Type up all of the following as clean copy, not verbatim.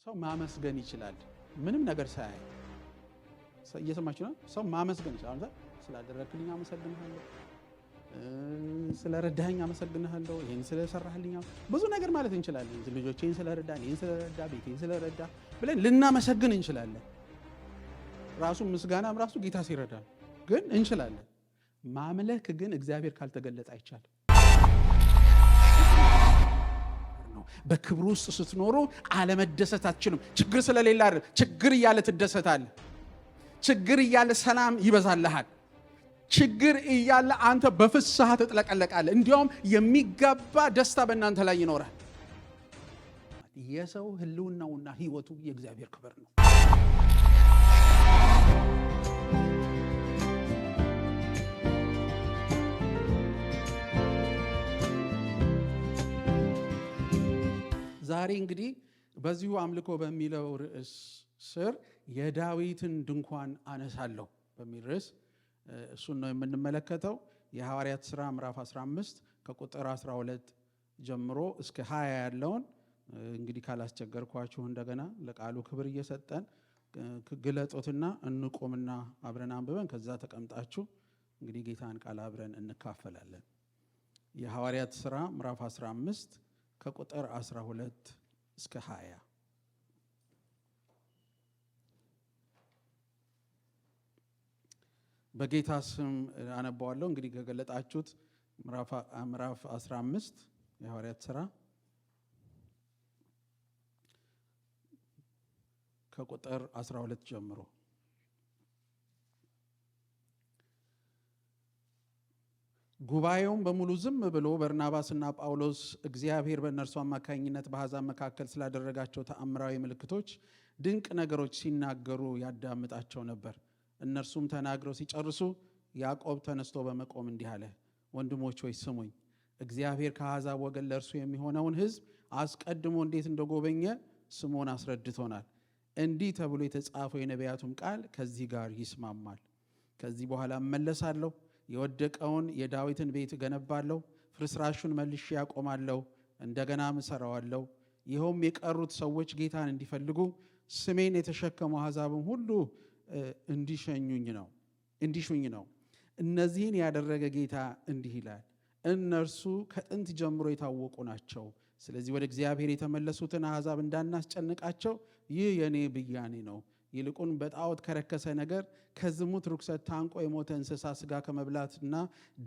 ሰው ማመስገን ይችላል ምንም ነገር ሳያይ እየሰማችሁ ነው ሰው ማመስገን ይችላል ስላደረክልኝ አመሰግንሃለሁ ስለረዳኸኝ አመሰግንሃለሁ ይሄን ስለሰራህልኝ ብዙ ነገር ማለት እንችላለን ልጆቼን ስለረዳኝ ይሄን ስለረዳ ቤቴን ስለረዳ ብለን ልናመሰግን እንችላለን ራሱ ምስጋናም ራሱ ጌታ ሲረዳ ግን እንችላለን ማምለክ ግን እግዚአብሔር ካልተገለጸ አይቻልም በክብሩ ውስጥ ስትኖሩ አለመደሰት አትችሉም ችግር ስለሌለ አይደል ችግር እያለ ትደሰታለህ ችግር እያለ ሰላም ይበዛልሃል ችግር እያለ አንተ በፍስሐ ትጥለቀለቃለህ እንዲያውም የሚጋባ ደስታ በእናንተ ላይ ይኖራል የሰው ህልውናውና ህይወቱ የእግዚአብሔር ክብር ነው ዛሬ እንግዲህ በዚሁ አምልኮ በሚለው ርዕስ ስር የዳዊትን ድንኳን አነሳለሁ በሚል ርዕስ እሱን ነው የምንመለከተው የሐዋርያት ሥራ ምዕራፍ 15 ከቁጥር 12 ጀምሮ እስከ 20 ያለውን እንግዲህ ካላስቸገርኳችሁ እንደገና ለቃሉ ክብር እየሰጠን ግለጦትና እንቆምና አብረን አንብበን ከዛ ተቀምጣችሁ እንግዲህ ጌታን ቃል አብረን እንካፈላለን የሐዋርያት ሥራ ምዕራፍ 15 ከቁጥር 12 እስከ 20 በጌታ ስም አነባዋለሁ እንግዲህ ከገለጣችሁት ምዕራፍ 15 የሐዋርያት ሥራ ከቁጥር 12 ጀምሮ ጉባኤውም በሙሉ ዝም ብሎ በርናባስና ጳውሎስ እግዚአብሔር በእነርሱ አማካኝነት በአሕዛብ መካከል ስላደረጋቸው ተአምራዊ ምልክቶች ድንቅ ነገሮች ሲናገሩ ያዳምጣቸው ነበር እነርሱም ተናግረው ሲጨርሱ ያዕቆብ ተነስቶ በመቆም እንዲህ አለ ወንድሞች ሆይ ስሙኝ እግዚአብሔር ከአሕዛብ ወገን ለእርሱ የሚሆነውን ሕዝብ አስቀድሞ እንዴት እንደጎበኘ ስሙን አስረድቶናል እንዲህ ተብሎ የተጻፈው የነቢያቱም ቃል ከዚህ ጋር ይስማማል ከዚህ በኋላ እመለሳለሁ የወደቀውን የዳዊትን ቤት እገነባለሁ ፍርስራሹን መልሼ ያቆማለሁ እንደገና እሰራዋለሁ ይኸውም የቀሩት ሰዎች ጌታን እንዲፈልጉ ስሜን የተሸከሙ አሕዛብም ሁሉ እንዲሹኝ ነው እነዚህን ያደረገ ጌታ እንዲህ ይላል እነርሱ ከጥንት ጀምሮ የታወቁ ናቸው ስለዚህ ወደ እግዚአብሔር የተመለሱትን አሕዛብ እንዳናስጨንቃቸው ይህ የኔ ብያኔ ነው ይልቁን በጣዖት ከረከሰ ነገር ከዝሙት ርኩሰት ታንቆ የሞተ እንስሳ ስጋ ከመብላትና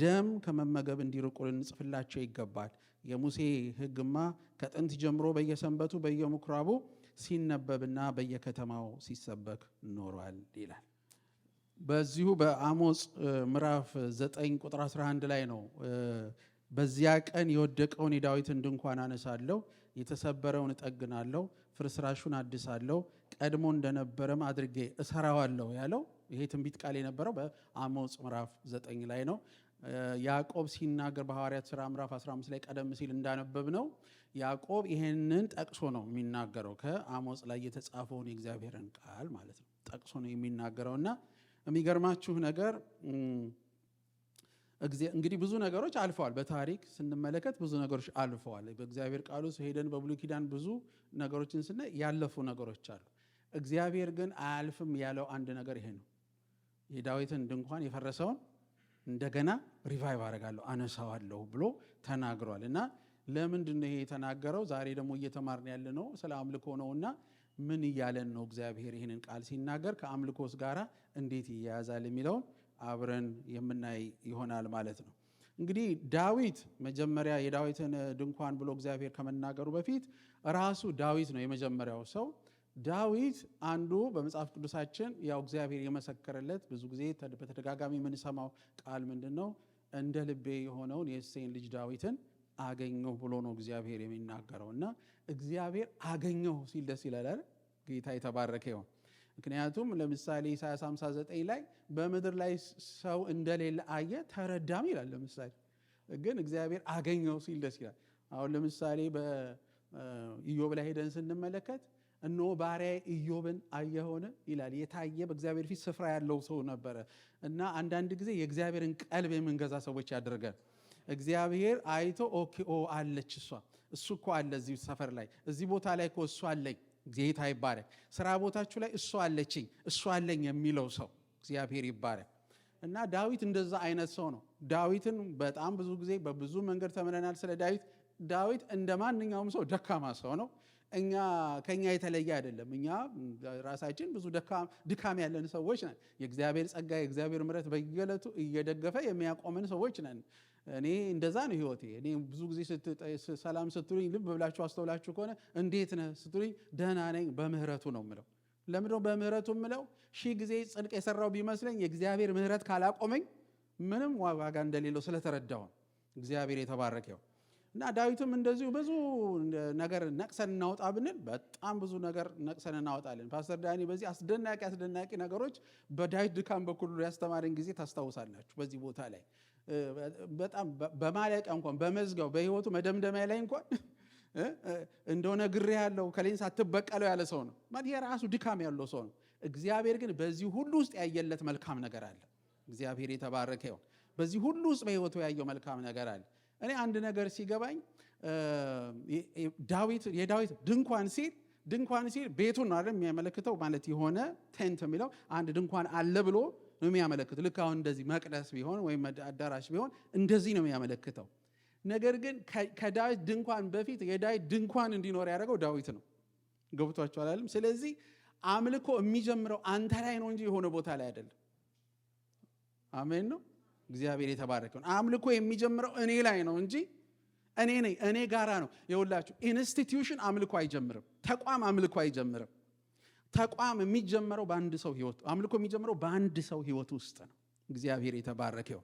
ደም ከመመገብ እንዲርቁ ልንጽፍላቸው ይገባል የሙሴ ሕግማ ከጥንት ጀምሮ በየሰንበቱ በየምኩራቡ ሲነበብና በየከተማው ሲሰበክ ኖሯል ይላል በዚሁ በአሞጽ ምዕራፍ 9 ቁጥር 11 ላይ ነው በዚያ ቀን የወደቀውን የዳዊትን ድንኳን አነሳለሁ የተሰበረውን እጠግናለሁ ፍርስራሹን አድሳለሁ ቀድሞ እንደነበረም አድርጌ እሰራዋለሁ ያለው ይሄ ትንቢት ቃል የነበረው በአሞጽ ምዕራፍ 9 ላይ ነው ያዕቆብ ሲናገር በሐዋርያት ሥራ ምዕራፍ 15 ላይ ቀደም ሲል እንዳነበብ ነው ያዕቆብ ይሄንን ጠቅሶ ነው የሚናገረው ከአሞጽ ላይ የተጻፈውን የእግዚአብሔርን ቃል ማለት ነው ጠቅሶ ነው የሚናገረውና የሚገርማችሁ ነገር እንግዲህ ብዙ ነገሮች አልፈዋል በታሪክ ስንመለከት ብዙ ነገሮች አልፈዋል በእግዚአብሔር ቃል ውስጥ ሄደን በብሉይ ኪዳን ብዙ ነገሮችን ስናይ ያለፉ ነገሮች አሉ እግዚአብሔር ግን አያልፍም ያለው አንድ ነገር ይሄ ነው የዳዊትን ድንኳን የፈረሰውን እንደገና ሪቫይቭ አደርጋለሁ አነሳዋለሁ ብሎ ተናግሯል እና ለምንድን ነው ይሄ የተናገረው ዛሬ ደግሞ እየተማርን ያለ ነው ስለ አምልኮ ነውና ምን እያለን ነው እግዚአብሔር ይሄንን ቃል ሲናገር ከአምልኮስ ጋራ እንዴት ይያያዛል የሚለው አብረን የምናይ ይሆናል ማለት ነው እንግዲህ ዳዊት መጀመሪያ የዳዊትን ድንኳን ብሎ እግዚአብሔር ከመናገሩ በፊት ራሱ ዳዊት ነው የመጀመሪያው ሰው ዳዊት አንዱ በመጽሐፍ ቅዱሳችን ያው እግዚአብሔር የመሰከረለት ብዙ ጊዜ በተደጋጋሚ የምንሰማው ቃል ምንድነው እንደ ልቤ የሆነውን የእሴይን ልጅ ዳዊትን አገኘሁ ብሎ ነው እግዚአብሔር የሚናገረውና እግዚአብሔር አገኘሁ ሲል ደስ ይላል ጌታ የተባረከ ይሁን ምክንያቱም ለምሳሌ ኢሳይያስ 59 ላይ በምድር ላይ ሰው እንደሌለ አየ ተረዳም ይላል ለምሳሌ ግን እግዚአብሔር አገኘሁ ሲል ደስ ይላል አሁን ለምሳሌ በኢዮብ ላይ ሄደን ስንመለከት እነሆ ባሪያዬ ኢዮብን አየሆነ ይላል የታየ በእግዚአብሔር ፊት ስፍራ ያለው ሰው ነበረ እና አንዳንድ ጊዜ የእግዚአብሔርን ቀልብ የምንገዛ ሰዎች ያደርጋል እግዚአብሔር አይቶ ኦኬ አለች እሱ እኮ አለ እዚህ ሰፈር ላይ እዚህ ቦታ ላይ እኮ እሱ አለኝ ጌታ ይባረክ። ስራ ቦታችሁ ላይ እሷ አለችኝ እሷ አለኝ የሚለው ሰው እግዚአብሔር ይባረክ። እና ዳዊት እንደዛ አይነት ሰው ነው። ዳዊትን በጣም ብዙ ጊዜ በብዙ መንገድ ተምረናል ስለ ዳዊት። ዳዊት እንደ ማንኛውም ሰው ደካማ ሰው ነው። ከኛ የተለየ አይደለም። እኛ ራሳችን ብዙ ድካም ያለን ሰዎች ነን። የእግዚአብሔር ጸጋ የእግዚአብሔር ምሕረት በየዕለቱ እየደገፈ የሚያቆመን ሰዎች ነን። እኔ እንደዛ ነው ህይወቴ። እኔ ብዙ ጊዜ ሰላም ስትሉኝ ልብ ብላችሁ አስተውላችሁ ከሆነ እንዴት ነህ ስትሉኝ ደህና ነኝ በምህረቱ ነው የምለው። ለምንድነው በምህረቱ የምለው? ሺህ ጊዜ ጽድቅ የሰራው ቢመስለኝ የእግዚአብሔር ምህረት ካላቆመኝ ምንም ዋጋ እንደሌለው ስለተረዳው እግዚአብሔር የተባረከው። እና ዳዊትም እንደዚሁ ብዙ ነገር ነቅሰን እናውጣ ብንል በጣም ብዙ ነገር ነቅሰን እናወጣለን። ፓስተር ዳኒ በዚህ አስደናቂ ነገሮች በዳዊት ድካም በኩል ያስተማረን ጊዜ ታስታውሳላችሁ። በዚህ ቦታ ላይ በማለቂያ እንኳን በመዝጋው በህይወቱ መደምደሚያ ላይ እንኳን እንደሆነ ግሬ ያለው ከሌን ሳትበቀለው ያለ ሰው ነው ማለት የራሱ ድካም ያለው ሰው ነው። እግዚአብሔር ግን በዚህ ሁሉ ውስጥ ያየለት መልካም ነገር አለ። እግዚአብሔር የተባረከ ይሁን። በዚህ ሁሉ ውስጥ በህይወቱ ያየው መልካም ነገር አለ። እኔ አንድ ነገር ሲገባኝ የዳዊት ድንኳን ሲል ቤቱን ነው አይደል የሚያመለክተው። ማለት የሆነ ቴንት የሚለው አንድ ድንኳን አለ ብሎ ነው የሚያመለክተው። ልክ አሁን እንደዚህ መቅደስ ቢሆን ወይም አዳራሽ ቢሆን እንደዚህ ነው የሚያመለክተው። ነገር ግን ከዳዊት ድንኳን በፊት የዳዊት ድንኳን እንዲኖር ያደረገው ዳዊት ነው። ገብቷችኋል አይደል? ስለዚህ አምልኮ የሚጀምረው አንተ ላይ ነው እንጂ የሆነ ቦታ ላይ አይደለም። አሜን ነው። እግዚአብሔር የተባረከ ነው። አምልኮ የሚጀምረው እኔ ላይ ነው እንጂ እኔ ጋራ ነው። የሁላችሁ ኢንስቲትዩሽን አምልኮ አይጀምርም። ተቋም አምልኮ አይጀምርም። ተቋም የሚጀምረው በአንድ ሰው ህይወት፣ አምልኮ የሚጀምረው በአንድ ሰው ህይወት ውስጥ ነው። እግዚአብሔር የተባረከው።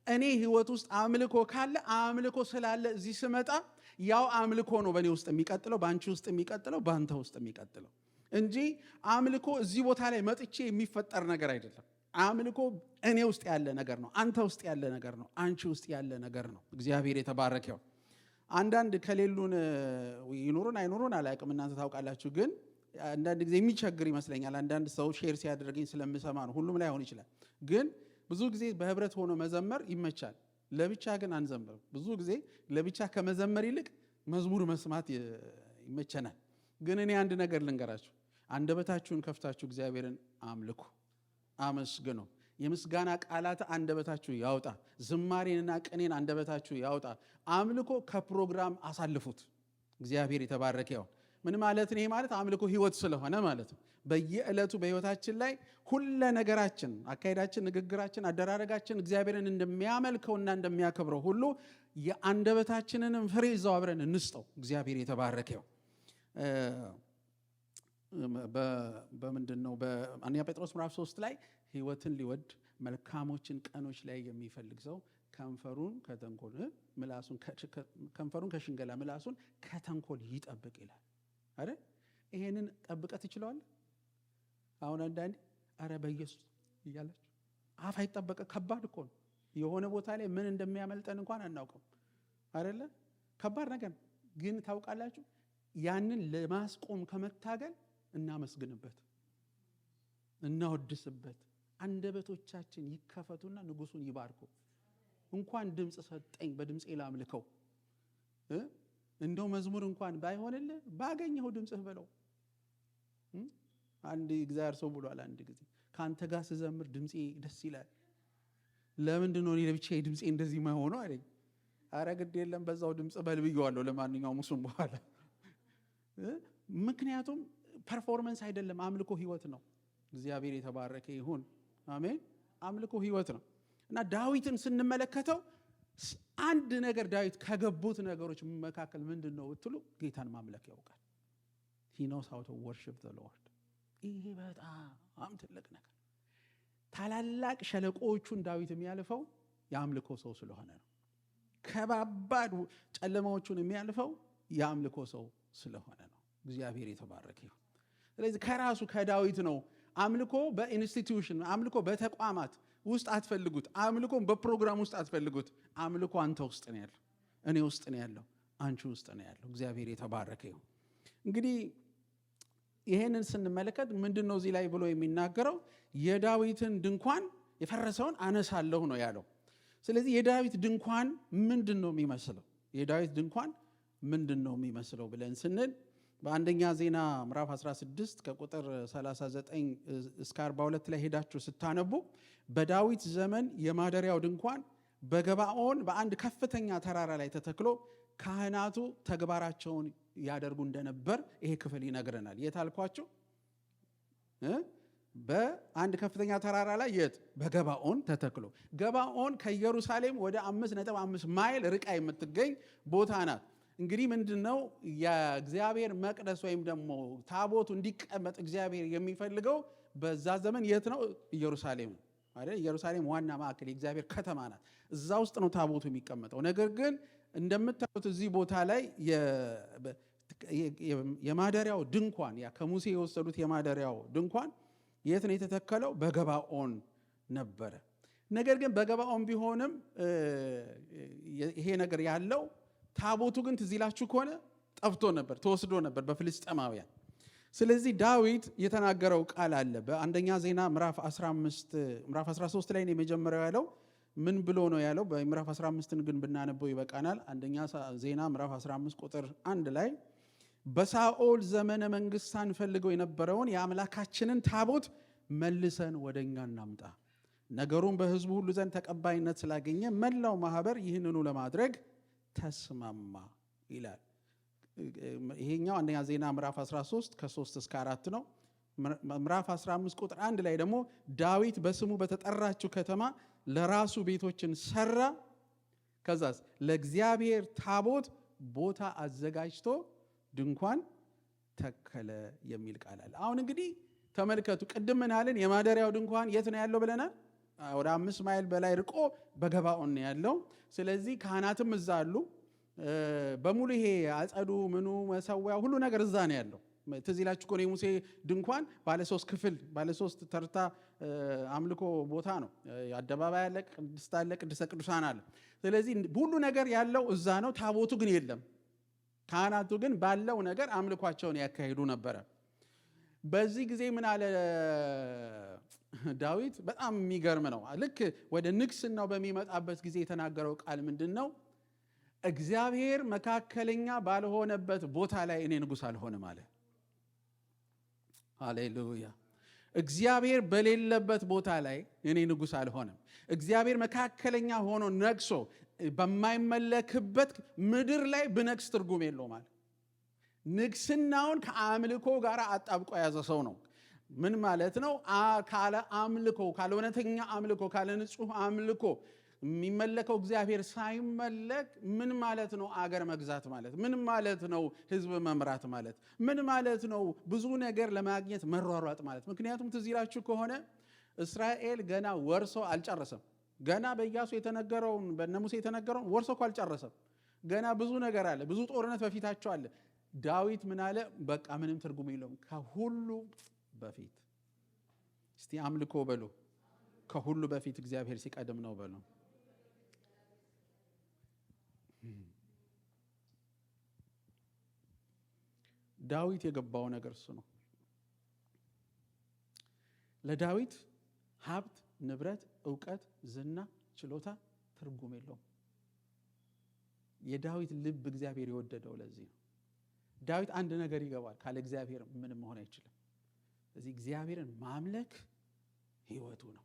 እኔ ህይወት ውስጥ አምልኮ ካለ አምልኮ ስላለ እዚህ ስመጣ ያው አምልኮ ነው በእኔ ውስጥ የሚቀጥለው፣ በአንቺ ውስጥ የሚቀጥለው፣ በአንተ ውስጥ የሚቀጥለው እንጂ አምልኮ እዚህ ቦታ ላይ መጥቼ የሚፈጠር ነገር አይደለም። አምልኮ እኔ ውስጥ ያለ ነገር ነው። አንተ ውስጥ ያለ ነገር ነው። አንቺ ውስጥ ያለ ነገር ነው። እግዚአብሔር የተባረከው። አንዳንድ ከሌሉን ይኑሩን አይኑሩን አላውቅም፣ እናንተ ታውቃላችሁ። ግን አንዳንድ ጊዜ የሚቸግር ይመስለኛል። አንዳንድ ሰው ሼር ሲያደርገኝ ስለምሰማ ነው። ሁሉም ላይ ሆን ይችላል። ግን ብዙ ጊዜ በህብረት ሆኖ መዘመር ይመቻል። ለብቻ ግን አንዘምርም። ብዙ ጊዜ ለብቻ ከመዘመር ይልቅ መዝሙር መስማት ይመቸናል። ግን እኔ አንድ ነገር ልንገራችሁ። አንደበታችሁን ከፍታችሁ እግዚአብሔርን አምልኩ፣ አመስግኑ። የምስጋና ቃላት አንደበታችሁ ያውጣ። ዝማሬንና ቅኔን አንደበታችሁ ያውጣ። አምልኮ ከፕሮግራም አሳልፉት። እግዚአብሔር የተባረከ ይሁን። ምን ማለት ነው? ይሄ ማለት አምልኮ ህይወት ስለሆነ ማለት ነው። በየዕለቱ በህይወታችን ላይ ሁሉ ነገራችን፣ አካሄዳችን፣ ንግግራችን፣ አደራረጋችን እግዚአብሔርን እንደሚያመልከውና እንደሚያከብረው ሁሉ የአንደበታችንንም ፍሬ እዛው አብረን እንስጠው። እግዚአብሔር የተባረከ ይሁን። በምንድነው በአንደኛ ጴጥሮስ ምዕራፍ 3 ላይ ህይወትን ሊወድ መልካሞችን ቀኖች ላይ የሚፈልግ ሰው ከንፈሩን ከሽንገላ ምላሱን ከተንኮል ይጠብቅ ይላል አይደል? ይሄንን ጠብቀህ ትችላለህ? አሁን አንዳንዴ አረ በኢየሱስ እያላችሁ አፍ አይጠበቀ ከባድ እኮ ነው። የሆነ ቦታ ላይ ምን እንደሚያመልጠን እንኳን አናውቅም አይደለ? ከባድ ነገር ግን ታውቃላችሁ፣ ያንን ለማስቆም ከመታገል እናመስግንበት፣ እናወድስበት። አንደበቶቻችን ይከፈቱና ንጉሱን ይባርኩ። እንኳን ድምፅ ሰጠኝ በድምፄ ላምልከው። እንደው መዝሙር እንኳን ባይሆንልህ ባገኘው ድምፅህ በለው። አንድ እግዚአብሔር ሰው ብሏል አንድ ጊዜ ካንተ ጋር ስዘምር ድምፄ ደስ ይላል። ለምንድን ነው እኔ ለብቻዬ ድምፄ እንደዚህ ማይሆነው አለኝ። አረ ግድ የለም በዛው ድምፅ በልብየዋለሁ። ለማንኛውም እሱም በኋላ ምክንያቱም ፐርፎርማንስ አይደለም፣ አምልኮ ህይወት ነው። እግዚአብሔር የተባረከ ይሁን። አሜን። አምልኮ ህይወት ነው። እና ዳዊትን ስንመለከተው አንድ ነገር ዳዊት ከገቡት ነገሮች መካከል ምንድን ነው ብትሉ ጌታን ማምለክ ያውቃል። he knows how to worship the Lord። ይሄ በጣም ትልቅ ነገር። ታላላቅ ሸለቆዎቹን ዳዊት የሚያልፈው የአምልኮ ሰው ስለሆነ ነው። ከባባድ ጨለማዎቹን የሚያልፈው የአምልኮ ሰው ስለሆነ ነው። እግዚአብሔር የተባረከ ይሁን። ስለዚህ ከራሱ ከዳዊት ነው። አምልኮ በኢንስቲትዩሽን፣ አምልኮ በተቋማት ውስጥ አትፈልጉት። አምልኮ በፕሮግራም ውስጥ አትፈልጉት። አምልኮ አንተ ውስጥ ነው ያለው፣ እኔ ውስጥ ነው ያለው፣ አንቺ ውስጥ ነው ያለው። እግዚአብሔር የተባረከ ይሁን። እንግዲህ ይሄንን ስንመለከት ምንድነው እዚህ ላይ ብሎ የሚናገረው? የዳዊትን ድንኳን የፈረሰውን አነሳለሁ ነው ያለው። ስለዚህ የዳዊት ድንኳን ምንድነው የሚመስለው? የዳዊት ድንኳን ምንድነው የሚመስለው ብለን ስንል በአንደኛ ዜና ምዕራፍ 16 ከቁጥር 39 እስከ 42 ላይ ሄዳችሁ ስታነቡ በዳዊት ዘመን የማደሪያው ድንኳን በገባኦን በአንድ ከፍተኛ ተራራ ላይ ተተክሎ ካህናቱ ተግባራቸውን ያደርጉ እንደነበር ይሄ ክፍል ይነግረናል። የት አልኳችሁ? በአንድ ከፍተኛ ተራራ ላይ የት? በገባኦን ተተክሎ። ገባኦን ከኢየሩሳሌም ወደ 5.5 ማይል ርቃ የምትገኝ ቦታ ናት። እንግዲህ ምንድነው የእግዚአብሔር መቅደስ ወይም ደግሞ ታቦቱ እንዲቀመጥ እግዚአብሔር የሚፈልገው በዛ ዘመን የት ነው? ኢየሩሳሌም አይደል? ኢየሩሳሌም ዋና ማዕከል የእግዚአብሔር ከተማ ናት። እዛ ውስጥ ነው ታቦቱ የሚቀመጠው። ነገር ግን እንደምታዩት እዚህ ቦታ ላይ የማደሪያው ድንኳን ያ ከሙሴ የወሰዱት የማደሪያው ድንኳን የት ነው የተተከለው? በገባኦን ነበረ። ነገር ግን በገባኦን ቢሆንም ይሄ ነገር ያለው ታቦቱ ግን ትዝ ይላችሁ ከሆነ ጠፍቶ ነበር፣ ተወስዶ ነበር በፍልስጤማውያን። ስለዚህ ዳዊት የተናገረው ቃል አለ በአንደኛ ዜና ምዕራፍ 13 ላይ ነው የመጀመሪያው ያለው። ምን ብሎ ነው ያለው? በምዕራፍ 15ን ግን ብናነበው ይበቃናል። አንደኛ ዜና ምዕራፍ 15 ቁጥር 1 ላይ በሳኦል ዘመነ መንግስት ሳንፈልገው የነበረውን የአምላካችንን ታቦት መልሰን ወደኛ እናምጣ። ነገሩን በሕዝቡ ሁሉ ዘንድ ተቀባይነት ስላገኘ መላው ማህበር ይህንኑ ለማድረግ ተስማማ ይላል። ይሄኛው አንደኛ ዜና ምዕራፍ 13 ከ3 እስከ 4 ነው። ምዕራፍ 15 ቁጥር 1 ላይ ደግሞ ዳዊት በስሙ በተጠራችው ከተማ ለራሱ ቤቶችን ሰራ፣ ከዛስ ለእግዚአብሔር ታቦት ቦታ አዘጋጅቶ ድንኳን ተከለ የሚል ቃል አለ። አሁን እንግዲህ ተመልከቱ፣ ቅድም ምን አለን? የማደሪያው ድንኳን የት ነው ያለው ብለናል? ወደ 5 ማይል በላይ ርቆ በገባኦን ነው ያለው። ስለዚህ ካህናትም እዛ አሉ በሙሉ። ይሄ አጸዱ፣ ምኑ፣ መሰዊያው ሁሉ ነገር እዛ ነው ያለው። ትዝ ይላችሁ እኮ የሙሴ ድንኳን ባለ 3 ክፍል ባለ 3 ተርታ አምልኮ ቦታ ነው። አደባባይ አለ፣ ቅድስት አለ፣ ቅድስተ ቅዱሳን አለ። ስለዚህ ሁሉ ነገር ያለው እዛ ነው። ታቦቱ ግን የለም። ካህናቱ ግን ባለው ነገር አምልኳቸውን ያካሂዱ ነበረ። በዚህ ጊዜ ምን አለ ዳዊት? በጣም የሚገርም ነው። ልክ ወደ ንግስናው በሚመጣበት ጊዜ የተናገረው ቃል ምንድን ነው? እግዚአብሔር መካከለኛ ባልሆነበት ቦታ ላይ እኔ ንጉሥ አልሆንም አለ። ሃሌሉያ! እግዚአብሔር በሌለበት ቦታ ላይ እኔ ንጉሥ አልሆንም። እግዚአብሔር መካከለኛ ሆኖ ነግሶ በማይመለክበት ምድር ላይ ብነግስ ትርጉም የለው ማለት። ንግስናውን ከአምልኮ ጋር አጣብቆ የያዘ ሰው ነው። ምን ማለት ነው? ካለ አምልኮ፣ ካለ እውነተኛ አምልኮ፣ ካለ ንጹህ አምልኮ የሚመለከው እግዚአብሔር ሳይመለክ ምን ማለት ነው? አገር መግዛት ማለት ምን ማለት ነው? ህዝብ መምራት ማለት ምን ማለት ነው? ብዙ ነገር ለማግኘት መሯሯጥ ማለት። ምክንያቱም ትዝ ይላችሁ ከሆነ እስራኤል ገና ወርሶ አልጨረሰም። ገና በኢያሱ የተነገረውን በእነ ሙሴ የተነገረውን ወርሶ እኮ አልጨረሰም። ገና ብዙ ነገር አለ፣ ብዙ ጦርነት በፊታቸው አለ። ዳዊት ምን አለ? በቃ ምንም ትርጉም የለውም። ከሁሉ በፊት እስቲ አምልኮ በሉ። ከሁሉ በፊት እግዚአብሔር ሲቀድም ነው በሉ። ዳዊት የገባው ነገር እሱ ነው። ለዳዊት ሀብት፣ ንብረት፣ ዕውቀት፣ ዝና፣ ችሎታ ትርጉም የለውም። የዳዊት ልብ እግዚአብሔር የወደደው ለዚህ ነው። ዳዊት አንድ ነገር ይገባል፣ ካለ እግዚአብሔር ምንም መሆን አይችልም። ስለዚህ እግዚአብሔርን ማምለክ ህይወቱ ነው።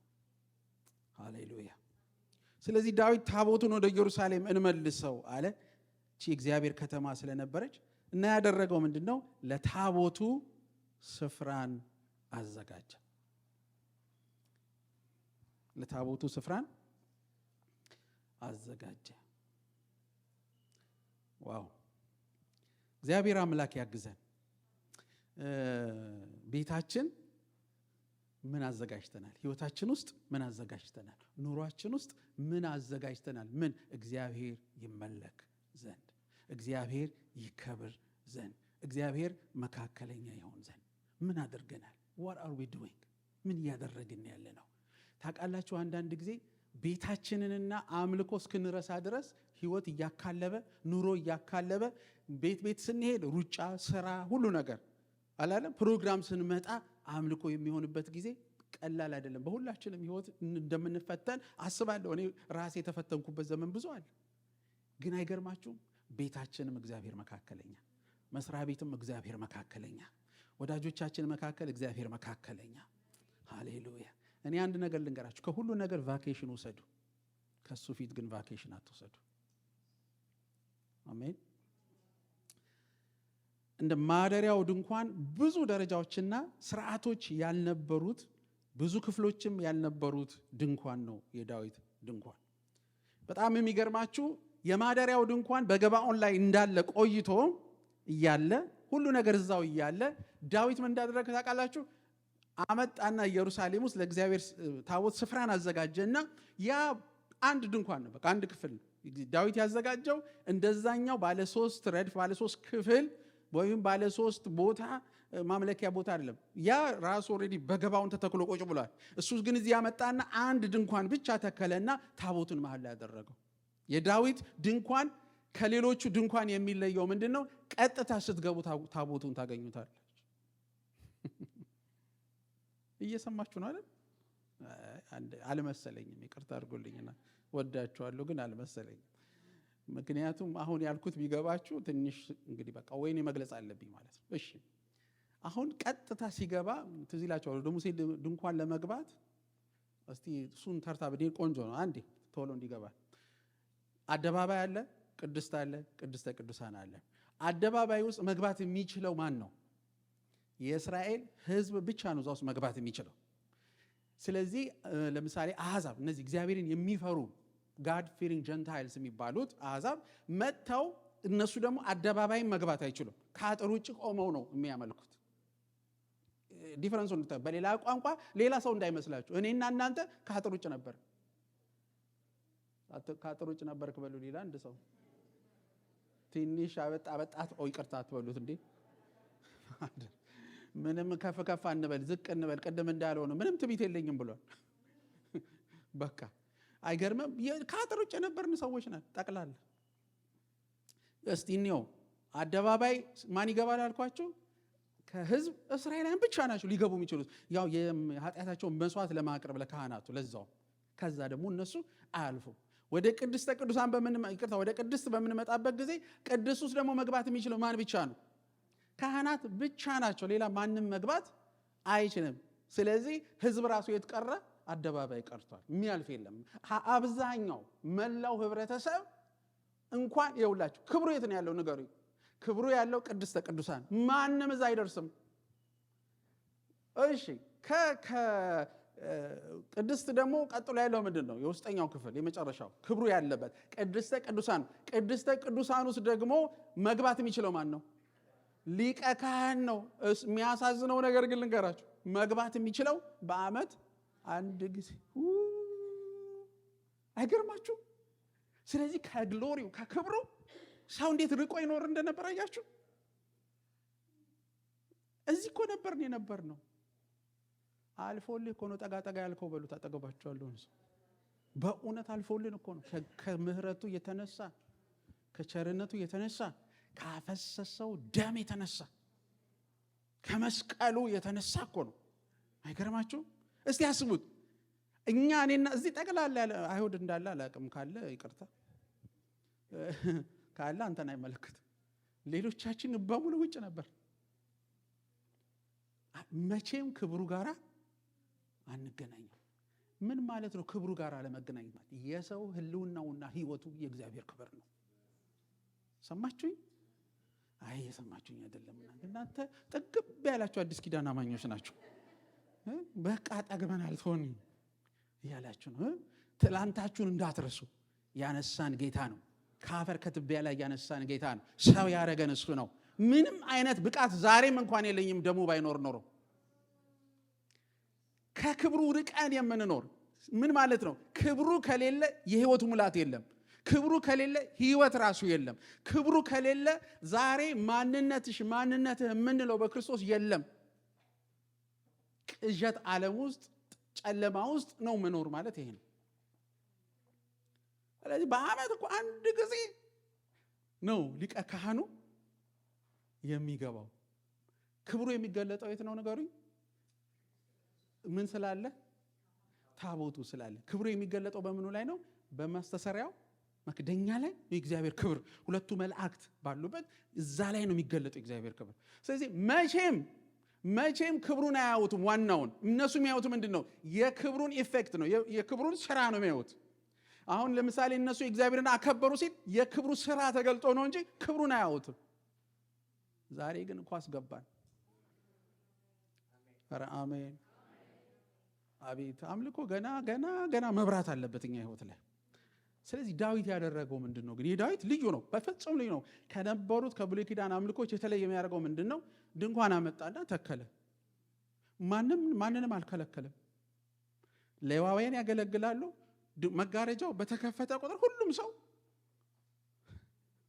ሃሌሉያ! ስለዚህ ዳዊት ታቦቱን ወደ ኢየሩሳሌም እንመልሰው አለ። እቺ እግዚአብሔር ከተማ ስለነበረች እና ያደረገው ምንድነው? ለታቦቱ ስፍራን አዘጋጀ። ለታቦቱ ስፍራን አዘጋጀ። ዋው! እግዚአብሔር አምላክ ያግዘን። ቤታችን ምን አዘጋጅተናል? ህይወታችን ውስጥ ምን አዘጋጅተናል? ኑሯችን ውስጥ ምን አዘጋጅተናል? ምን? እግዚአብሔር ይመለክ ዘንድ፣ እግዚአብሔር ይከብር ዘንድ፣ እግዚአብሔር መካከለኛ ይሆን ዘንድ ምን አድርገናል? what are we doing? ምን እያደረግን ያለ ነው? ታውቃላችሁ አንዳንድ ጊዜ ቤታችንንና አምልኮ እስክንረሳ ድረስ ህይወት እያካለበ፣ ኑሮ እያካለበ፣ ቤት ስንሄድ ሩጫ፣ ስራ፣ ሁሉ ነገር አላለም። ፕሮግራም ስንመጣ አምልኮ የሚሆንበት ጊዜ ቀላል አይደለም። በሁላችንም ህይወት እንደምንፈተን አስባለሁ። እኔ ራሴ የተፈተንኩበት ዘመን ብዙ አለ። ግን አይገርማችሁም? ቤታችንም እግዚአብሔር መካከለኛ፣ መስሪያ ቤትም እግዚአብሔር መካከለኛ፣ ወዳጆቻችን መካከል እግዚአብሔር መካከለኛ። ሃሌሉያ። እኔ አንድ ነገር ልንገራችሁ፣ ከሁሉ ነገር ቫኬሽን ውሰዱ፣ ከሱ ፊት ግን ቫኬሽን አትውሰዱ። አሜን። እንደ ማደሪያው ድንኳን ብዙ ደረጃዎችና ስርዓቶች ያልነበሩት ብዙ ክፍሎችም ያልነበሩት ድንኳን ነው የዳዊት ድንኳን። በጣም የሚገርማችሁ የማደሪያው ድንኳን በገባኦን ላይ እንዳለ ቆይቶ እያለ ሁሉ ነገር እዛው እያለ ዳዊት ምን እንዳደረገ ታውቃላችሁ? አመጣና ኢየሩሳሌም ውስጥ ለእግዚአብሔር ታቦት ስፍራን አዘጋጀና ያ አንድ ድንኳን ነው፣ በቃ አንድ ክፍል ዳዊት ያዘጋጀው። እንደዛኛው ባለ 3 ረድፍ ባለ 3 ክፍል ወይም ባለ 3 ቦታ ማምለኪያ ቦታ አይደለም። ያ ራሱ ኦልሬዲ በገባውን ተተክሎ ቁጭ ብሏል። እሱ ግን እዚህ ያመጣና አንድ ድንኳን ብቻ ተከለና ታቦቱን መሃል ላይ ያደረገው። የዳዊት ድንኳን ከሌሎቹ ድንኳን የሚለየው ምንድነው? ቀጥታ ስትገቡ ታቦቱን ታገኙታላችሁ። እየሰማችሁ ነው አይደል? አልመሰለኝም፣ ይቅርታ አድርጎልኝና ወዳችኋለሁ፣ ግን አልመሰለኝም። ምክንያቱም አሁን ያልኩት ቢገባችሁ ትንሽ እንግዲህ በቃ ወይኔ መግለጽ አለብኝ ማለት ነው። እሺ አሁን ቀጥታ ሲገባ ትዝ ይላችኋል። ወደ ሙሴ ድንኳን ለመግባት እስቲ እሱን ተርታ ብንሄድ ቆንጆ ነው። አንዴ ቶሎ እንዲገባ አደባባይ አለ፣ ቅድስት አለ፣ ቅድስተ ቅዱሳን አለ። አደባባይ ውስጥ መግባት የሚችለው ማን ነው? የእስራኤል ሕዝብ ብቻ ነው እዛ ውስጥ መግባት የሚችለው። ስለዚህ ለምሳሌ አሕዛብ፣ እነዚህ እግዚአብሔርን የሚፈሩ ጋድ ፊሪንግ ጀንታይልስ የሚባሉት አሕዛብ መጥተው እነሱ ደግሞ አደባባይን መግባት አይችሉም። ከአጥር ውጭ ቆመው ነው የሚያመልኩት። ዲፈረንሱ በሌላ ቋንቋ ሌላ ሰው እንዳይመስላችሁ፣ እኔና እናንተ ከአጥር ውጭ ነበር። ከአጥር ውጭ ነበር ክበሉ። ሌላ አንድ ሰው ትንሽ አበጣት ይቅርታ አትበሉት እንዴ። ምንም ከፍ ከፍ አንበል ዝቅ እንበል፣ ቅድም እንዳለው ነው። ምንም ትዕቢት የለኝም ብሏል። በቃ አይገርምም? ከአጥር ውጭ የነበርን ሰዎች ነን ጠቅላላ። እስቲ እንየው። አደባባይ ማን ይገባል አልኳቸው? ከህዝብ እስራኤላውያን ብቻ ናቸው ሊገቡ የሚችሉት፣ ያው የኃጢአታቸውን መስዋዕት ለማቅረብ ለካህናቱ ለዛው። ከዛ ደግሞ እነሱ አያልፉ። ወደ ቅድስተ ቅዱሳን ወደ ቅድስት በምንመጣበት ጊዜ ቅድስት ውስጥ ደግሞ መግባት የሚችለው ማን ብቻ ነው? ካህናት ብቻ ናቸው። ሌላ ማንም መግባት አይችልም። ስለዚህ ህዝብ ራሱ የተቀረ አደባባይ ቀርቷል። የሚያልፍ የለም። አብዛኛው መላው ህብረተሰብ እንኳን የውላችሁ ክብሩ የት ነው ያለው ንገሩ? ክብሩ ያለው ቅድስተ ቅዱሳን፣ ማንም እዛ አይደርስም። እሺ ቅድስት ደግሞ ቀጥሎ ያለው ምንድን ነው? የውስጠኛው ክፍል የመጨረሻው ክብሩ ያለበት ቅድስተ ቅዱሳን። ቅድስተ ቅዱሳን ውስጥ ደግሞ መግባት የሚችለው ማን ነው? ሊቀ ካህን ነው። የሚያሳዝነው ነገር ግን ልንገራችሁ፣ መግባት የሚችለው በዓመት አንድ ጊዜ። አይገርማችሁ? ስለዚህ ከግሎሪው ከክብሩ ሰው እንዴት ርቆ ይኖር እንደነበር አያችሁ? እዚህ እኮ ነበርን የነበር ነው። አልፎልህ እኮ ነው ጠጋ ጠጋ ያልከው በሉት። አጠገባችኋለሁ ሰው በእውነት አልፎልን እኮ ነው። ከምህረቱ የተነሳ ከቸርነቱ የተነሳ ካፈሰሰው ደም የተነሳ ከመስቀሉ የተነሳ እኮ ነው። አይገርማችሁ? እስቲ አስቡት። እኔና እዚህ ጠቅላላ ያለ አይሁድ እንዳለ አላውቅም፣ ካለ ይቅርታ፣ ካለ አንተን አይመለከትም። ሌሎቻችን በሙሉ ውጭ ነበር። መቼም ክብሩ ጋራ አንገናኝም። ምን ማለት ነው ክብሩ ጋራ ለመገናኘት? ማለት የሰው ህልውናውና ህይወቱ የእግዚአብሔር ክብር ነው። ሰማችሁኝ? አይ የሰማችሁኝ አይደለም። እናንተ ጥግብ ያላችሁ አዲስ ኪዳን አማኞች ናችሁ። በቃ ጠግበናል ትሆን እያላችሁ ነው። ትላንታችሁን እንዳትረሱ። ያነሳን ጌታ ነው። ከአፈር ከትቢያ ላይ ያነሳን ጌታ ነው። ሰው ያረገን እሱ ነው። ምንም አይነት ብቃት ዛሬም እንኳን የለኝም ደሙ ባይኖር ኖሮ። ከክብሩ ርቀን የምንኖር ምን ማለት ነው? ክብሩ ከሌለ የህይወቱ ሙላት የለም። ክብሩ ከሌለ ህይወት ራሱ የለም። ክብሩ ከሌለ ዛሬ ማንነትህ የምንለው በክርስቶስ የለም። ቅዠት ዓለም ውስጥ ጨለማ ውስጥ ነው መኖር ማለት ይሄ ነው። ስለዚህ በዓመት እኮ አንድ ጊዜ ነው ሊቀ ካህኑ የሚገባው። ክብሩ የሚገለጠው የት ነው ንገሩኝ? ምን ስላለ? ታቦቱ ስላለ። ክብሩ የሚገለጠው በምኑ ላይ ነው? በማስተሰሪያው መክደኛ ላይ የእግዚአብሔር ክብር፣ ሁለቱ መላእክት ባሉበት እዛ ላይ ነው የሚገለጠው የእግዚአብሔር ክብር። ስለዚህ መቼም ክብሩን አያዩትም። ዋናውን እነሱ የሚያዩት ምንድን ነው? የክብሩን ኢፌክት ነው፣ የክብሩን ስራ ነው የሚያዩት። አሁን ለምሳሌ እነሱ የእግዚአብሔርን አከበሩ ሲል የክብሩ ስራ ተገልጦ ነው እንጂ ክብሩን አያዩትም። ዛሬ ግን ኳስ ገባን። ኧረ አሜን። አቤት አምልኮ ገና መብራት አለበት እኛ ህይወት ላይ። ስለዚህ ዳዊት ያደረገው ምንድን ነው? ግን የዳዊት ልዩ ነው፣ በፍጹም ልዩ ነው። ከነበሩት ከብሉይ ኪዳን አምልኮች የተለየ የሚያደርገው ምንድን ነው? ድንኳን አመጣና ተከለ። ማንንም አልከለከለም። ሌዋውያን ያገለግላሉ። መጋረጃው በተከፈተ ቁጥር ሁሉም ሰው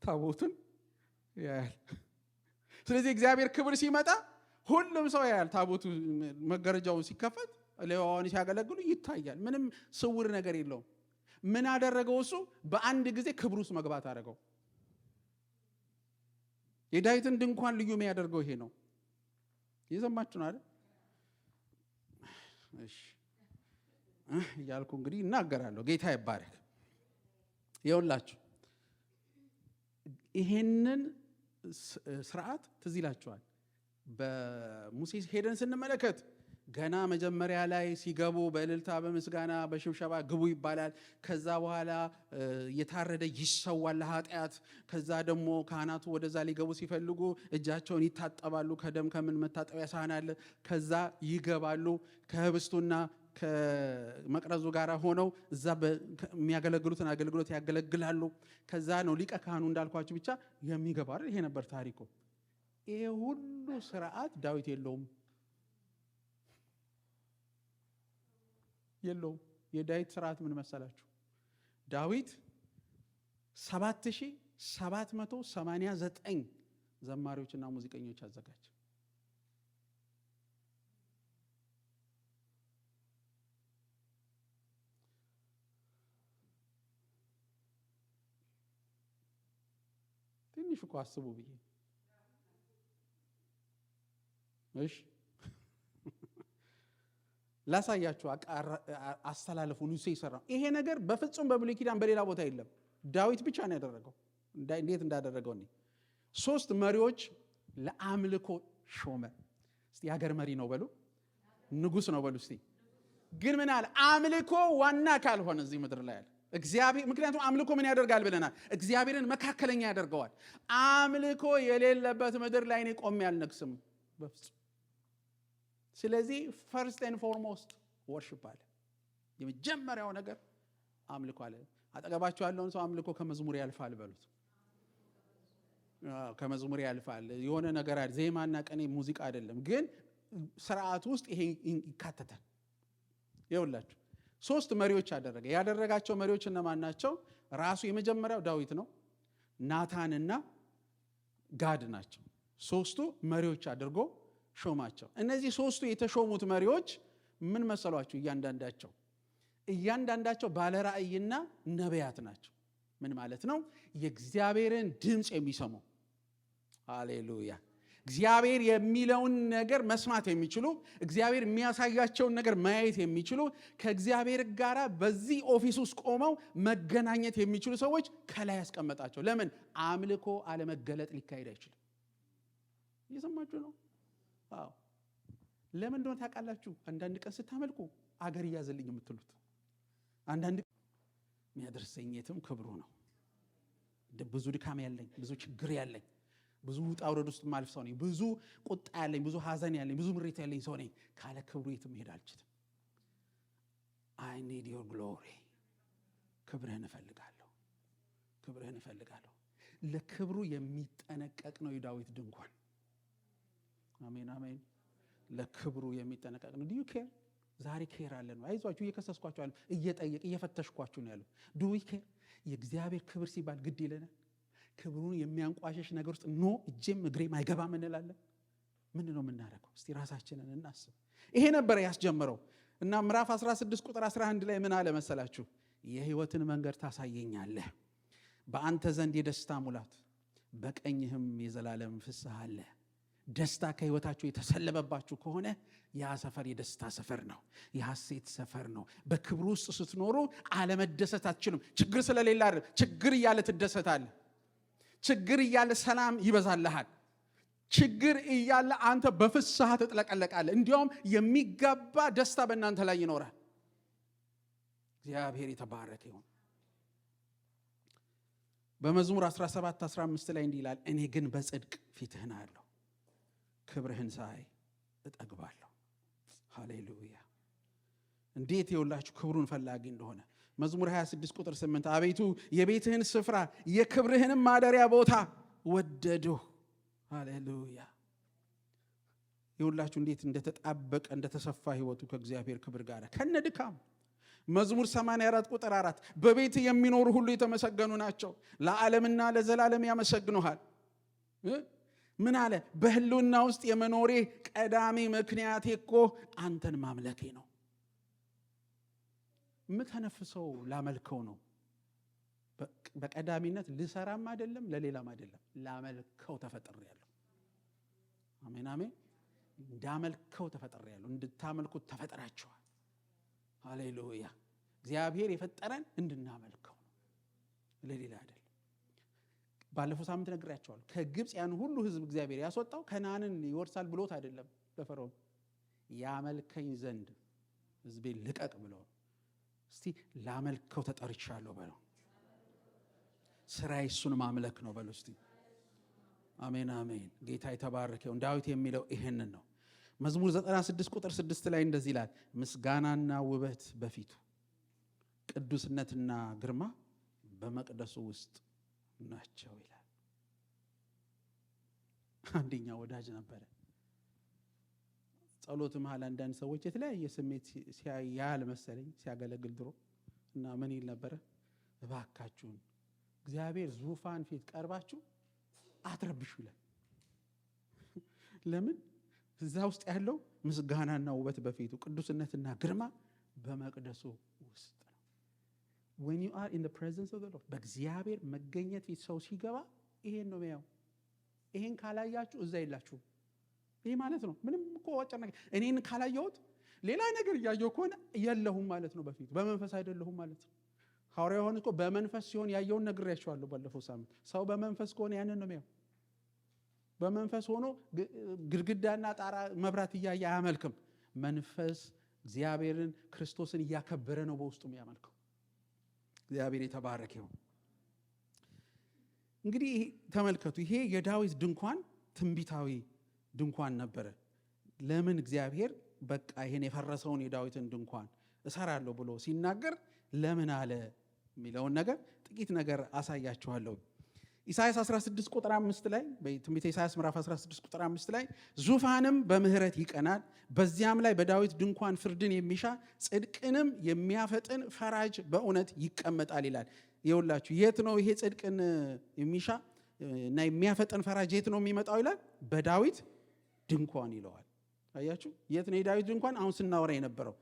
ታቦትን ያያል። ስለዚህ እግዚአብሔር ክብር ሲመጣ ሁሉም ሰው ያያል። ታቦቱ መጋረጃው ሲከፈት ሌዋውያን ሲያገለግሉ ይታያል። ምንም ስውር ነገር የለውም። ምን አደረገው? እሱ በአንድ ጊዜ ክብር ውስጥ መግባት አደረገው። የዳዊትን ድንኳን ልዩ የሚያደርገው ይሄ ነው። የሰማችሁ ነው አይደል? እሺ እያልኩ እንግዲህ እናገራለሁ። ጌታ ይባረክ። ይኸውላችሁ ይሄንን ስርዓት ትዝ ይላችኋል። በሙሴ ሄደን ስንመለከት ገና መጀመሪያ ላይ ሲገቡ በእልልታ በምስጋና በሽብሸባ ግቡ ይባላል። ከዛ በኋላ የታረደ ይሰዋል ለኃጢአት። ከዛ ደግሞ ካህናቱ ወደዛ ሊገቡ ሲፈልጉ እጃቸውን ይታጠባሉ። ከደም ከምን መታጠቢያ ሳህን አለ። ከዛ ይገባሉ። ከህብስቱና ከመቅረዙ ጋር ሆነው እዛ የሚያገለግሉትን አገልግሎት ያገለግላሉ። ከዛ ነው ሊቀ ካህኑ እንዳልኳችሁ ብቻ የሚገባ አይደል? ይሄ ነበር ታሪኩ። ይሄ ሁሉ ስርዓት ዳዊት የለውም። የዳዊት ስርዓት ምን መሰላችሁ? ዳዊት 7789 ዘማሪዎችና ሙዚቀኞች አዘጋጀ። ትንሽ እኮ አስቡ ብዬ። እሺ ላሳያችሁ አስተላለፉ ሙሴ ይሰራው። ይሄ ነገር በፍጹም በብሉይ ኪዳን በሌላ ቦታ የለም። ዳዊት ብቻ ነው ያደረገው። እንዴት እንዳደረገው ነው። 3 መሪዎች ለአምልኮ ሾመ። እስቲ የሀገር መሪ ነው በሉ፣ ንጉስ ነው በሉ እስቲ። ግን ምን አለ? አምልኮ ዋና ካልሆነ እዚህ ምድር ላይ አለ እግዚአብሔር። ምክንያቱም አምልኮ ምን ያደርጋል ብለናል? እግዚአብሔርን መካከለኛ ያደርገዋል። አምልኮ የሌለበት ምድር ላይ እኔ ቆሜ አልነግስም በፍጹም። ስለዚህ ፈርስት ኤንድ ፎርሞስት ወርሺፕ አለ። የመጀመሪያው ነገር አምልኮ አለ። አጠገባቸው ያለውን ሰው አምልኮ ከመዝሙር ያልፋል በሉት። ከመዝሙር ያልፋል። የሆነ ነገር አለ። ዜማና ቀኔ ሙዚቃ አይደለም፣ ግን ስርዓት ውስጥ ይሄ ይካተታል። ይኸውላችሁ 3 መሪዎች አደረገ። ያደረጋቸው መሪዎች እነማን ናቸው? ራሱ የመጀመሪያው ዳዊት ነው። ናታንና ጋድ ናቸው። 3ቱ መሪዎች አድርጎ ሾማቸው። እነዚህ 3ቱ የተሾሙት መሪዎች ምን መሰሏችሁ? እያንዳንዳቸው ባለ ራእይና ነቢያት ናቸው። ምን ማለት ነው? የእግዚአብሔርን ድምፅ የሚሰሙ ሃሌሉያ። እግዚአብሔር የሚለውን ነገር መስማት የሚችሉ፣ እግዚአብሔር የሚያሳያቸውን ነገር ማየት የሚችሉ፣ ከእግዚአብሔር ጋር በዚህ ኦፊስ ውስጥ ቆመው መገናኘት የሚችሉ ሰዎች ከላይ ያስቀመጣቸው። ለምን? አምልኮ አለመገለጥ ሊካሄድ አይችልም። እየሰማችሁ ነው? አዎ። ለምን እንደሆነ ታውቃላችሁ? አንዳንድ ቀን ስታመልኩ አገር እያዘልኝ የምትሉት አንዳንድ የሚያደርሰኝ የትም ክብሩ ነው። ብዙ ድካም ያለኝ፣ ብዙ ችግር ያለኝ፣ ብዙ ውጣ ውረድ ውስጥ ማልፍ ሰው ነኝ። ብዙ ቁጣ ያለኝ፣ ብዙ ሐዘን ያለኝ፣ ብዙ ምሬት ያለኝ ሰው ነኝ። ካለ ክብሩ የትም መሄድ አልችልም። I need your glory። ክብርህን እፈልጋለሁ፣ ክብርህን እፈልጋለሁ። ለክብሩ የሚጠነቀቅ ነው የዳዊት ድንኳን። አሜን አሜን። ለክብሩ የሚጠነቀቅ ነው። ዲዩ ኬር? ዛሬ ኬር አለ ነው። አይዟችሁ፣ እየከሰስኳችሁ አለ፣ እየፈተሽኳችሁ ነው ያለው። ዱ ዊ ኬር? የእግዚአብሔር ክብር ሲባል ግድ ይለናል። ክብሩን የሚያንቋሸሽ ነገር ውስጥ ኖ እጄም እግሬም አይገባም እንላለን። ምንድን ነው የምናደርገው? እስቲ ራሳችንን እናስብ። ይሄ ነበረ ያስጀመረው እና ምዕራፍ 16 ቁጥር 11 ላይ ምን አለ መሰላችሁ? የሕይወትን መንገድ ታሳየኛለህ፣ በአንተ ዘንድ የደስታ ሙላት፣ በቀኝህም የዘላለም ፍስሐ አለ። ደስታ ከህይወታችሁ የተሰለበባችሁ ከሆነ ያ ሰፈር የደስታ ሰፈር ነው፣ የሐሴት ሰፈር ነው። በክብሩ ውስጥ ስትኖሩ አለመደሰት አትችሉም። ችግር ስለሌለ አይደል። ችግር እያለ ትደሰታለህ። ችግር እያለ ሰላም ይበዛልሃል። ችግር እያለ አንተ በፍስሐ ትጥለቀለቃለህ። እንዲያውም የሚገባ ደስታ በእናንተ ላይ ይኖራል። እግዚአብሔር የተባረከ ይሁን። በመዝሙር 17:15 ላይ እንዲህ ይላል፣ እኔ ግን በጽድቅ ፊትህን አያለሁ፣ ክብርህን ሳይ እጠግባለሁ። ሃሌሉያ! እንዴት የውላችሁ ክብሩን ፈላጊ እንደሆነ። መዝሙር 26 ቁጥር 8 አቤቱ የቤትህን ስፍራ የክብርህንም ማደሪያ ቦታ ወደድሁ። ሃሌሉያ! የውላችሁ እንዴት እንደተጣበቀ እንደተሰፋ ህይወቱ ከእግዚአብሔር ክብር ጋር ከነድካም። መዝሙር 84 ቁጥር 4 በቤት የሚኖሩ ሁሉ የተመሰገኑ ናቸው፣ ለዓለምና ለዘላለም ያመሰግኑሃል። ምን አለ? በህልውና ውስጥ የመኖሬ ቀዳሚ ምክንያቴ እኮ አንተን ማምለኬ ነው። የምተነፍሰው ላመልከው ነው። በቀዳሚነት ልሰራም አይደለም ለሌላም አይደለም፣ ላመልከው ተፈጥሬያለሁ። አሜን አሜን። እንዳመልከው ተፈጥሬያለሁ። እንድታመልኩት ተፈጥራችኋል። ሃሌሉያ! እግዚአብሔር የፈጠረን እንድናመልከው ነው፣ ለሌላ አይደለም። ባለፈው ሳምንት ነግሬያቸዋለሁ። ከግብፅ ያን ሁሉ ህዝብ እግዚአብሔር ያስወጣው ከነዓንን ይወርሳል ብሎት አይደለም። ለፈርዖን ያመልከኝ ዘንድ ህዝቤን ልቀቅ ብለው። እስቲ ላመልከው ተጠርቻለሁ በለው። ስራዬ እሱን ማምለክ ነው በለው እስቲ። አሜን አሜን። ጌታ የተባረከው። ዳዊት የሚለው ይሄንን ነው። መዝሙር 96 ቁጥር 6 ላይ እንደዚህ ይላል፣ ምስጋናና ውበት በፊቱ ቅዱስነትና ግርማ በመቅደሱ ውስጥ ናቸው ይላል። አንደኛ ወዳጅ ነበረ። ጸሎት መሃል አንዳንድ ሰዎች የተለያየ ስሜት ሲያያል መሰለኝ ሲያገለግል ድሮ እና ምን ይል ነበረ? እባካችሁን እግዚአብሔር ዙፋን ፊት ቀርባችሁ አትረብሹ ይላል። ለምን? እዛ ውስጥ ያለው ምስጋናና ውበት በፊቱ ቅዱስነትና ግርማ በመቅደሱ ውስጥ ነው። when you are in the presence of the Lord በእግዚአብሔር መገኘት ፊት ሰው ሲገባ ይሄን ነው የሚያው። ይሄን ካላያችሁ እዛ የላችሁም። ይሄ ማለት ነው ምንም እኮ ወጨና እኔን ካላየሁት ሌላ ነገር እያየሁ ከሆነ የለሁም ማለት ነው። በፊቱ በመንፈስ አይደለሁም ማለት ነው። ሐዋርያው ዮሐንስ እኮ በመንፈስ ሲሆን ያየውን ነግሬያችኋለሁ ባለፈው ሳምንት። ሰው በመንፈስ ከሆነ ያንን ነው የሚያው። በመንፈስ ሆኖ ግድግዳና ጣራ መብራት እያየ አያመልክም። መንፈስ እግዚአብሔርን ክርስቶስን እያከበረ ነው በውስጡ የሚያመልከው። እግዚአብሔር የተባረከ ይሁን። እንግዲህ ተመልከቱ፣ ይሄ የዳዊት ድንኳን ትንቢታዊ ድንኳን ነበረ። ለምን እግዚአብሔር በቃ ይሄን የፈረሰውን የዳዊትን ድንኳን እሰራለሁ ብሎ ሲናገር ለምን አለ የሚለውን ነገር ጥቂት ነገር አሳያችኋለሁ። ኢሳይያስ 16 ቁጥር 5 ላይ በትንቢተ ኢሳይያስ ምዕራፍ 16 ቁጥር 5 ላይ ዙፋንም በምህረት ይቀናል፣ በዚያም ላይ በዳዊት ድንኳን ፍርድን የሚሻ ጽድቅንም የሚያፈጥን ፈራጅ በእውነት ይቀመጣል ይላል። ይኸውላችሁ የት ነው ይሄ ጽድቅን የሚሻ እና የሚያፈጥን ፈራጅ የት ነው የሚመጣው ይላል? በዳዊት ድንኳን ይለዋል። አያችሁ፣ የት ነው የዳዊት ድንኳን? አሁን ስናወራ የነበረው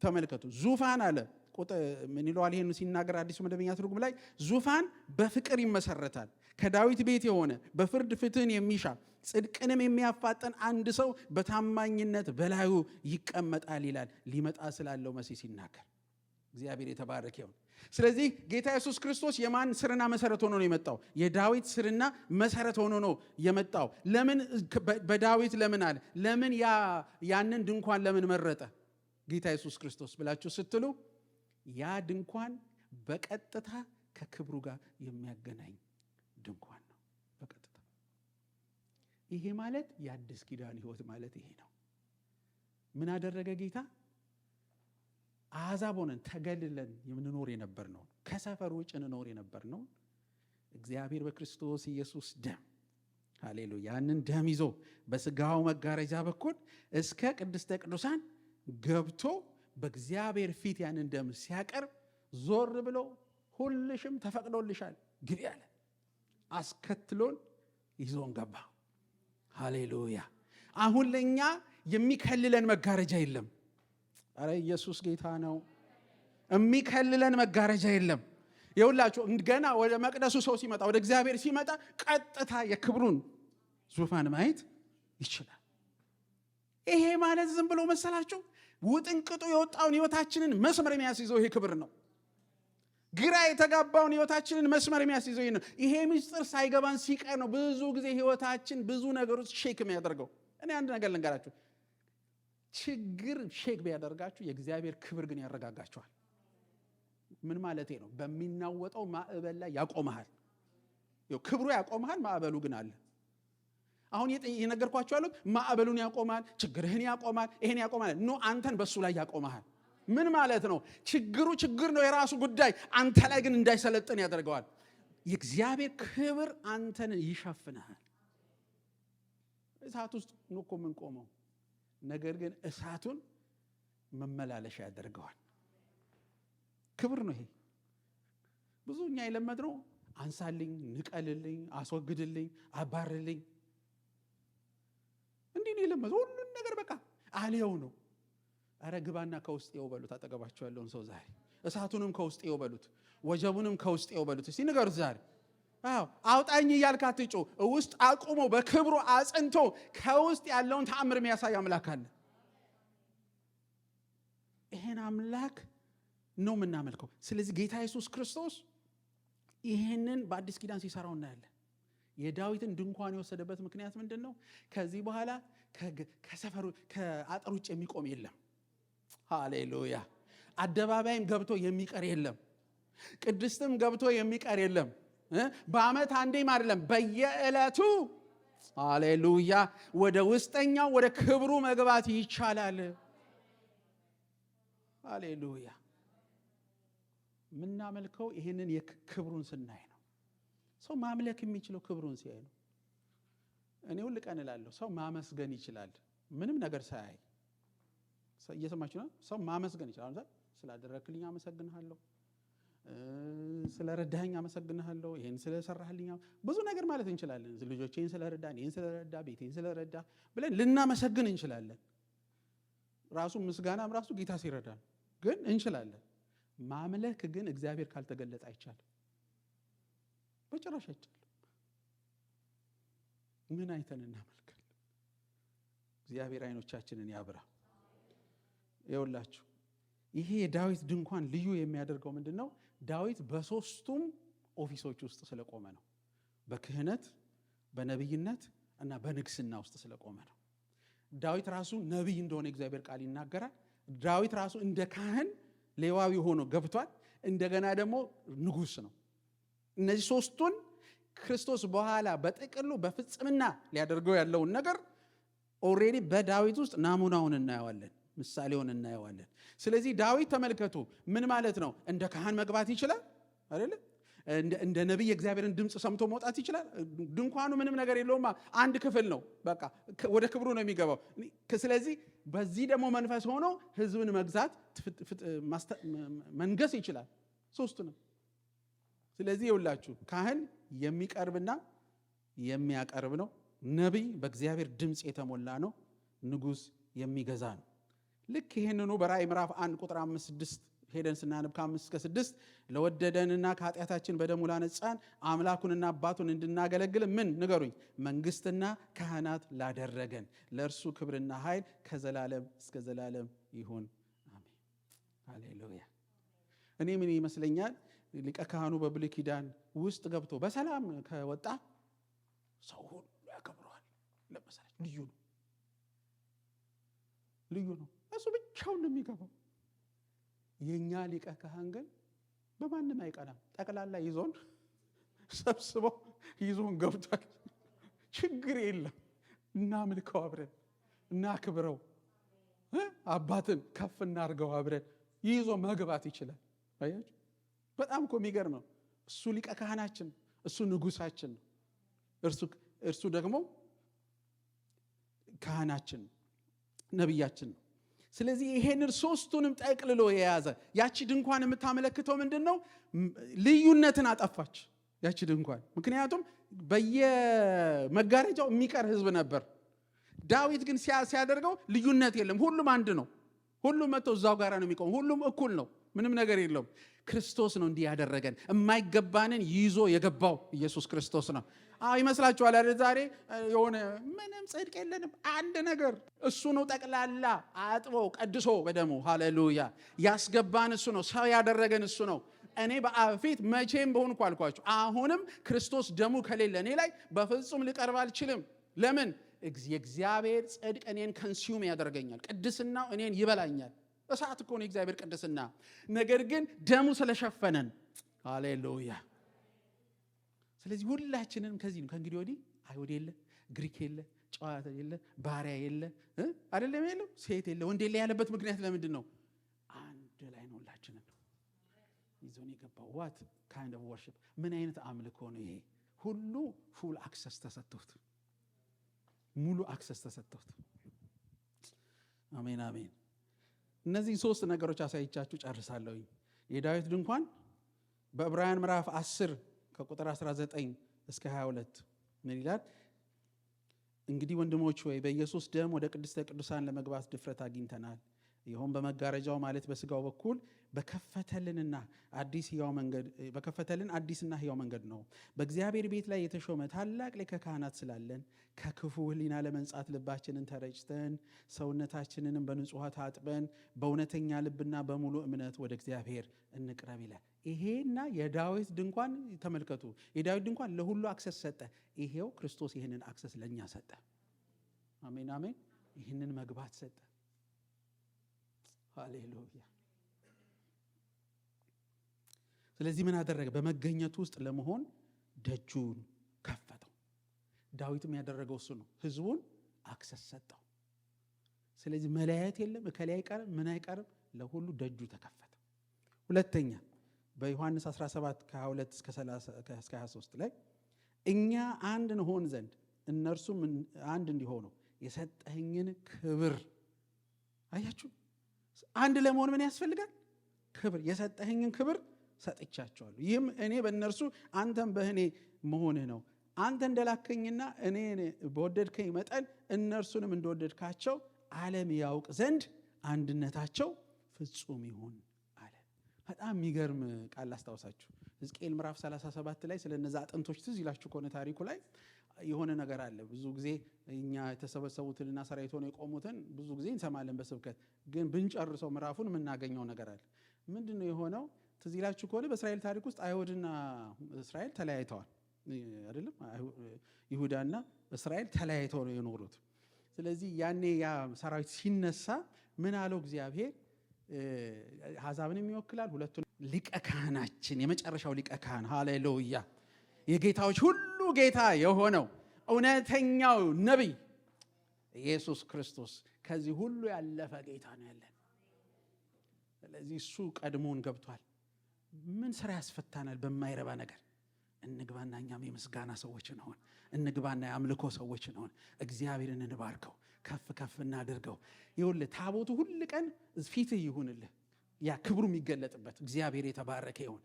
ተመልከቱ። ዙፋን አለ ምን ይለዋል? ይሄን ሲናገር አዲሱ መደበኛ ትርጉም ላይ ዙፋን በፍቅር ይመሰረታል፣ ከዳዊት ቤት የሆነ በፍርድ ፍትህን የሚሻ ጽድቅንም የሚያፋጠን አንድ ሰው በታማኝነት በላዩ ይቀመጣል ይላል። ሊመጣ ስላለው መሲህ ሲናገር እግዚአብሔር የተባረከ ይሁን። ስለዚህ ጌታ ኢየሱስ ክርስቶስ የማን ስርና መሰረት ሆኖ ነው የመጣው? የዳዊት ስርና መሰረት ሆኖ ነው የመጣው። ለምን በዳዊት ለምን አለ? ለምን ያንን ድንኳን ለምን መረጠ ጌታ ኢየሱስ ክርስቶስ ብላችሁ ስትሉ ያ ድንኳን በቀጥታ ከክብሩ ጋር የሚያገናኝ ድንኳን ነው። በቀጥታ ይሄ ማለት የአዲስ ኪዳን ህይወት ማለት ይሄ ነው። ምን አደረገ ጌታ? አሕዛብ ሆነን ተገልለን የምንኖር የነበር ነው፣ ከሰፈር ውጭ እንኖር የነበር ነው። እግዚአብሔር በክርስቶስ ኢየሱስ ደም ሃሌሉያ፣ ያንን ደም ይዞ በስጋው መጋረጃ በኩል እስከ ቅድስተ ቅዱሳን ገብቶ በእግዚአብሔር ፊት ያንን ደም ሲያቀርብ ዞር ብሎ ሁልሽም ተፈቅዶልሻል ግቢ አለ። አስከትሎን ይዞን ገባ። ሃሌሉያ። አሁን ለኛ የሚከልለን መጋረጃ የለም። አረ ኢየሱስ ጌታ ነው። የሚከልለን መጋረጃ የለም። ይኸውላችሁ ገና ወደ መቅደሱ ሰው ሲመጣ፣ ወደ እግዚአብሔር ሲመጣ ቀጥታ የክብሩን ዙፋን ማየት ይችላል። ይሄ ማለት ዝም ብሎ መሰላችሁ? ውጥንቅጡ የወጣውን ህይወታችንን መስመር የሚያስይዘው ይሄ ክብር ነው። ግራ የተጋባውን ህይወታችንን መስመር የሚያስይዘው ይሄ ነው። ይሄ ምስጢር ሳይገባን ሲቀር ነው ብዙ ጊዜ ህይወታችን ብዙ ነገሮች ሼክ የሚያደርገው። እኔ አንድ ነገር ልንገራችሁ፣ ችግር ሼክ ቢያደርጋችሁ የእግዚአብሔር ክብር ግን ያረጋጋችኋል። ምን ማለቴ ነው? በሚናወጠው ማዕበል ላይ ያቆመሃል። ክብሩ ያቆመሃል፣ ማዕበሉ ግን አለ። አሁን የነገርኳችሁ ያሉት ማዕበሉን ያቆማል፣ ችግርህን ያቆማል፣ ይሄን ያቆማል። ኖ አንተን በሱ ላይ ያቆመሃል። ምን ማለት ነው? ችግሩ ችግር ነው፣ የራሱ ጉዳይ፣ አንተ ላይ ግን እንዳይሰለጥን ያደርገዋል። የእግዚአብሔር ክብር አንተን ይሸፍንሃል። እሳት ውስጥ ነው እኮ የምንቆመው፣ ነገር ግን እሳቱን መመላለሻ ያደርገዋል። ክብር ነው ይሄ። ብዙ እኛ የለመድነው አንሳልኝ፣ ንቀልልኝ፣ አስወግድልኝ፣ አባርልኝ፣ እንዲህ ነው የለመድነው። ሁሉን ነገር በቃ አልየው ነው። አረ ግባና ከውስጥ የውበሉት። አጠገባቸው ያለውን ሰው ዛሬ እሳቱንም ከውስጥ የውበሉት፣ ወጀቡንም ከውስጥ የውበሉት። እስቲ ንገሩት ዛሬ። አውጣኝ እያልክ አትጮ። ውስጥ አቁሞ በክብሩ አጽንቶ ከውስጥ ያለውን ተአምር የሚያሳይ አምላክ አለ። ይሄን አምላክ ነው የምናመልከው። ስለዚህ ጌታ ኢየሱስ ክርስቶስ ይሄንን በአዲስ ኪዳን ሲሰራው እናያለን። የዳዊትን ድንኳን የወሰደበት ምክንያት ምንድን ነው? ከዚህ በኋላ ከሰፈሩ ከአጥር ውጭ የሚቆም የለም። ሃሌሉያ። አደባባይም ገብቶ የሚቀር የለም። ቅድስትም ገብቶ የሚቀር የለም። በዓመት አንዴም አይደለም፣ በየዕለቱ ሃሌሉያ ወደ ውስጠኛው ወደ ክብሩ መግባት ይቻላል። ሃሌሉያ። ምናመልከው ይሄንን የክብሩን ስናይ ነው። ሰው ማምለክ የሚችለው ክብሩን ሲያይ ነው። እኔ ሁል ቀን እላለሁ ሰው ማመስገን ይችላል ምንም ነገር ሳያይ። እየሰማችሁ ነው? ሰው ማመስገን ይችላል። ስላደረክልኝ አመሰግንሃለሁ፣ ስለረዳኸኝ አመሰግንሃለሁ፣ ይሄን ስለሰራህልኝ ብዙ ነገር ማለት እንችላለን። ልጆቼን ስለረዳ፣ እኔን ስለረዳ፣ ቤቴን ስለረዳ ብለን ልናመሰግን እንችላለን። ራሱ ምስጋናም ራሱ ጌታ ሲረዳ ግን እንችላለን። ማምለክ ግን እግዚአብሔር ካልተገለጠ አይቻልም፣ በጭራሽ አይቻልም። ምን አይተን እናመልካለን? እግዚአብሔር አይኖቻችንን ያብራ። ይኸውላችሁ ይሄ የዳዊት ድንኳን ልዩ የሚያደርገው ምንድን ነው? ዳዊት በሶስቱም ኦፊሶች ውስጥ ስለቆመ ነው። በክህነት፣ በነቢይነት እና በንግስና ውስጥ ስለቆመ ነው። ዳዊት ራሱ ነቢይ እንደሆነ እግዚአብሔር ቃል ይናገራል። ዳዊት ራሱ እንደ ካህን ሌዋዊ ሆኖ ገብቷል። እንደገና ደግሞ ንጉስ ነው። እነዚህ ሶስቱን ክርስቶስ በኋላ በጥቅሉ በፍጽምና ሊያደርገው ያለውን ነገር ኦልሬዲ በዳዊት ውስጥ ናሙናውን እናየዋለን፣ ምሳሌውን እናየዋለን። ስለዚህ ዳዊት ተመልከቱ፣ ምን ማለት ነው? እንደ ካህን መግባት ይችላል አይደል? እንደ ነቢይ እግዚአብሔርን ድምፅ ሰምቶ መውጣት ይችላል። ድንኳኑ ምንም ነገር የለውም፣ አንድ ክፍል ነው። በቃ ወደ ክብሩ ነው የሚገባው። ስለዚህ በዚህ ደግሞ መንፈስ ሆኖ ህዝብን መግዛት መንገስ ይችላል፣ ሶስቱንም። ስለዚህ ይውላችሁ ካህን የሚቀርብና የሚያቀርብ ነው። ነቢይ በእግዚአብሔር ድምፅ የተሞላ ነው። ንጉስ የሚገዛ ነው። ልክ ይህንኑ በራእይ ምዕራፍ 1 ቁጥር 5-6 ሄደን ስናነብ ከ5-6 ለወደደንና ከኃጢአታችን በደሙ ላነጻን አምላኩንና አባቱን እንድናገለግል ምን ንገሩኝ? መንግስትና ካህናት ላደረገን ለእርሱ ክብርና ኃይል ከዘላለም እስከ ዘላለም ይሁን አሜን። ሃሌሉያ። እኔ ምን ይመስለኛል ሊቀ ካህኑ በብሉይ ኪዳን ውስጥ ገብቶ በሰላም ከወጣ ሰው ሁሉ ያከብረዋል። ለምሳሌ ልዩ ነው። እሱ ብቻውን ነው የሚገባው። የኛ ሊቀ ካህን ግን በማንም አይቀናም። ጠቅላላ ይዞን ሰብስበው ይዞን ገብቷል። ችግር የለም። እናምልከው አብረን፣ እናክብረው፣ አባትን ከፍ እናርገው አብረን። ይዞ መግባት ይችላል። አያችሁ፣ በጣም እኮ የሚገርም ነው። እሱ ሊቀ ካህናችን፣ እሱ ንጉሳችን ነው። እርሱ ደግሞ ካህናችን፣ ነቢያችን ነው። ስለዚህ ይሄንን ሶስቱንም ጠቅልሎ የያዘ ያቺ ድንኳን የምታመለክተው ምንድን ነው? ልዩነትን አጠፋች ያቺ ድንኳን። ምክንያቱም በየመጋረጃው የሚቀር ህዝብ ነበር። ዳዊት ግን ሲያደርገው ልዩነት የለም፣ ሁሉም አንድ ነው። ሁሉም መጥቶ እዛው ጋር ነው የሚቆም። ሁሉም እኩል ነው። ምንም ነገር የለውም። ክርስቶስ ነው እንዲህ ያደረገን። የማይገባንን ይዞ የገባው ኢየሱስ ክርስቶስ ነው። ይመስላችኋል አይደል? ዛሬ የሆነ ምንም ጽድቅ የለንም አንድ ነገር፣ እሱ ነው ጠቅላላ አጥቦ ቀድሶ በደሙ ሃሌሉያ ያስገባን እሱ ነው። ሰው ያደረገን እሱ ነው። እኔ በአብ ፊት መቼም በሆንኩ አልኳችሁ፣ አሁንም ክርስቶስ ደሙ ከሌለ እኔ ላይ በፍጹም ልቀርብ አልችልም። ለምን? የእግዚአብሔር ጽድቅ እኔን ከንሱም ያደርገኛል። ቅድስናው እኔን ይበላኛል። እሳት እኮ ነው የእግዚአብሔር ቅድስና። ነገር ግን ደሙ ስለሸፈነን ሃሌሉያ። ስለዚህ ሁላችንም ከዚህ ነው። ከእንግዲህ ወዲህ አይሁድ የለ፣ ግሪክ የለ፣ ጨዋ የለ፣ ባሪያ የለ፣ አይደለም የለ፣ ሴት የለ፣ ወንድ የለ ያለበት ምክንያት ለምንድን ነው? አንድ ላይ ነው ሁላችንም ይዞን የገባው። ዋት ካይንድ ኦፍ ወርሺፕ፣ ምን አይነት አምልኮ ነው ይሄ? ሁሉ ፉል አክሰስ ተሰጥቶት፣ ሙሉ አክሰስ ተሰጥቶት። አሜን አሜን። እነዚህ ሶስት ነገሮች አሳይቻችሁ ጨርሳለሁ። የዳዊት ድንኳን በዕብራውያን ምዕራፍ 10 ከቁጥር 19 እስከ 22 ምን ይላል? እንግዲህ ወንድሞች ሆይ በኢየሱስ ደም ወደ ቅድስተ ቅዱሳን ለመግባት ድፍረት አግኝተናል። ይኸውም በመጋረጃው ማለት በስጋው በኩል በከፈተልን አዲስና ሕያው መንገድ ነው። በእግዚአብሔር ቤት ላይ የተሾመ ታላቅ ሊቀ ካህናት ስላለን ከክፉ ሕሊና ለመንጻት ልባችንን ተረጭተን ሰውነታችንንም በንጹሕ ውሃ ታጥበን በእውነተኛ ልብና በሙሉ እምነት ወደ እግዚአብሔር እንቅረብ ይላል። ይሄና የዳዊት ድንኳን ተመልከቱ። የዳዊት ድንኳን ለሁሉ አክሰስ ሰጠ። ይሄው ክርስቶስ ይህንን አክሰስ ለእኛ ሰጠ። አሜን አሜን። ይህንን መግባት ሰጠ። ሃሌሉያ። ስለዚህ ምን አደረገ? በመገኘቱ ውስጥ ለመሆን ደጁን ከፈተው። ዳዊትም ያደረገው እሱ ነው። ህዝቡን አክሰስ ሰጠው። ስለዚህ መለያየት የለም። እከሌ አይቀርም፣ ምን አይቀርም፣ ለሁሉ ደጁ ተከፈተ። ሁለተኛ በዮሐንስ 17 ከ22 እስከ 23 ላይ እኛ አንድ እንሆን ዘንድ እነርሱም አንድ እንዲሆኑ የሰጠኸኝን ክብር አያችሁ። አንድ ለመሆን ምን ያስፈልጋል? ክብር። የሰጠኸኝን ክብር ሰጥቻቸዋለሁ። ይህም እኔ በእነርሱ አንተም በእኔ መሆንህ ነው። አንተ እንደላከኝና እኔ በወደድከኝ መጠን እነርሱንም እንደወደድካቸው ዓለም ያውቅ ዘንድ አንድነታቸው ፍጹም ይሁን አለ። በጣም የሚገርም ቃል ላስታውሳችሁ። ሕዝቅኤል ምዕራፍ 37 ላይ ስለነዛ አጥንቶች ትዝ ይላችሁ ከሆነ ታሪኩ ላይ የሆነ ነገር አለ። ብዙ ጊዜ እኛ የተሰበሰቡትንና ሰራዊት ሆነው የቆሙትን ብዙ ጊዜ እንሰማለን በስብከት፣ ግን ብንጨርሰው ምዕራፉን የምናገኘው ነገር አለ። ምንድን ነው የሆነው? ትዝ ይላችሁ ከሆነ በእስራኤል ታሪክ ውስጥ አይሁድና እስራኤል ተለያይተዋል አይደለም? ይሁዳና እስራኤል ተለያይተው ነው የኖሩት። ስለዚህ ያኔ ያ ሰራዊት ሲነሳ ምን አለው እግዚአብሔር? አሕዛብንም ይወክላል። ሁለቱን ሊቀ ካህናችን፣ የመጨረሻው ሊቀ ካህን ሃሌሉያ፣ የጌታዎች ሁሉ ጌታ የሆነው እውነተኛው ነቢይ ኢየሱስ ክርስቶስ ከዚህ ሁሉ ያለፈ ጌታ ነው ያለን። ስለዚህ እሱ ቀድሞን ገብቷል። ምን ስራ ያስፈታናል? በማይረባ ነገር እንግባና እኛም የምስጋና ሰዎች እንሆን። እንግባና የአምልኮ ሰዎች እንሆን። እግዚአብሔርን እንባርከው፣ ከፍ ከፍ እናድርገው። ይኸውልህ ታቦቱ ሁል ቀን ፊትህ ይሁንልህ። ያ ክብሩ የሚገለጥበት እግዚአብሔር የተባረከ ይሁን።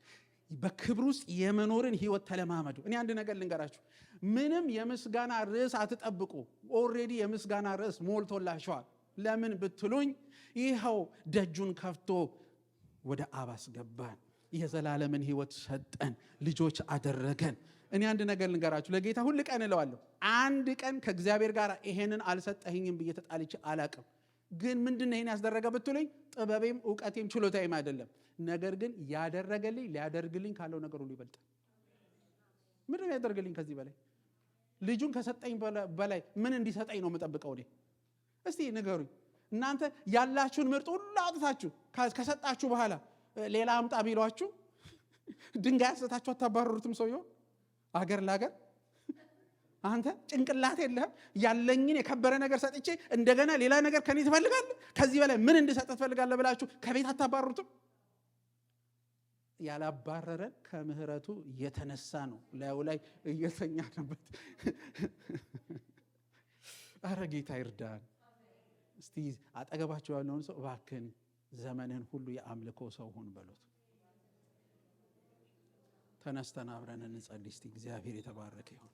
በክብር ውስጥ የመኖርን ህይወት ተለማመዱ። እኔ አንድ ነገር ልንገራችሁ። ምንም የምስጋና ርዕስ አትጠብቁ። ኦልሬዲ የምስጋና ርዕስ ሞልቶላችኋል። ለምን ብትሉኝ ይኸው ደጁን ከፍቶ ወደ አብ አስገባን፣ የዘላለምን ህይወት ሰጠን፣ ልጆች አደረገን። እኔ አንድ ነገር ልንገራችሁ። ለጌታ ሁል ቀን እለዋለሁ፣ አንድ ቀን ከእግዚአብሔር ጋር ይሄንን አልሰጠኸኝም ብዬ ተጣልቼ አላቅም። ግን ምንድነው ይሄን ያስደረገ ብትሉኝ ጥበቤም እውቀቴም ችሎታዬም አይደለም። ነገር ግን ያደረገልኝ ሊያደርግልኝ ካለው ነገር ሁሉ ይበልጣል። ምንድነው ያደርግልኝ ከዚህ በላይ? ልጁን ከሰጠኝ በላይ ምን እንዲሰጠኝ ነው የምጠብቀው እኔ? እስቲ ንገሩኝ። እናንተ ያላችሁን ምርጥ ሁሉ አውጥታችሁ ከሰጣችሁ በኋላ ሌላ አምጣ ቢሏችሁ ድንጋይ አስታችሁ አታባረሩትም? ሰውየው አገር ላገር አንተ ጭንቅላት የለህም? ያለኝን የከበረ ነገር ሰጥቼ እንደገና ሌላ ነገር ከኔ ትፈልጋለህ? ከዚህ በላይ ምን እንድሰጥ ትፈልጋለህ ብላችሁ ከቤት አታባረሩትም? ያላባረረን ከምሕረቱ የተነሳ ነው። ላዩ ላይ እየተኛንበት። አረ ጌታ ይርዳን። እስቲ አጠገባቸው ያለውን ሰው እባክህን ዘመንህን ሁሉ የአምልኮ ሰው ሁን በሉት። ተነስተን አብረን እንጸልይ እስቲ። እግዚአብሔር የተባረከ ይሁን።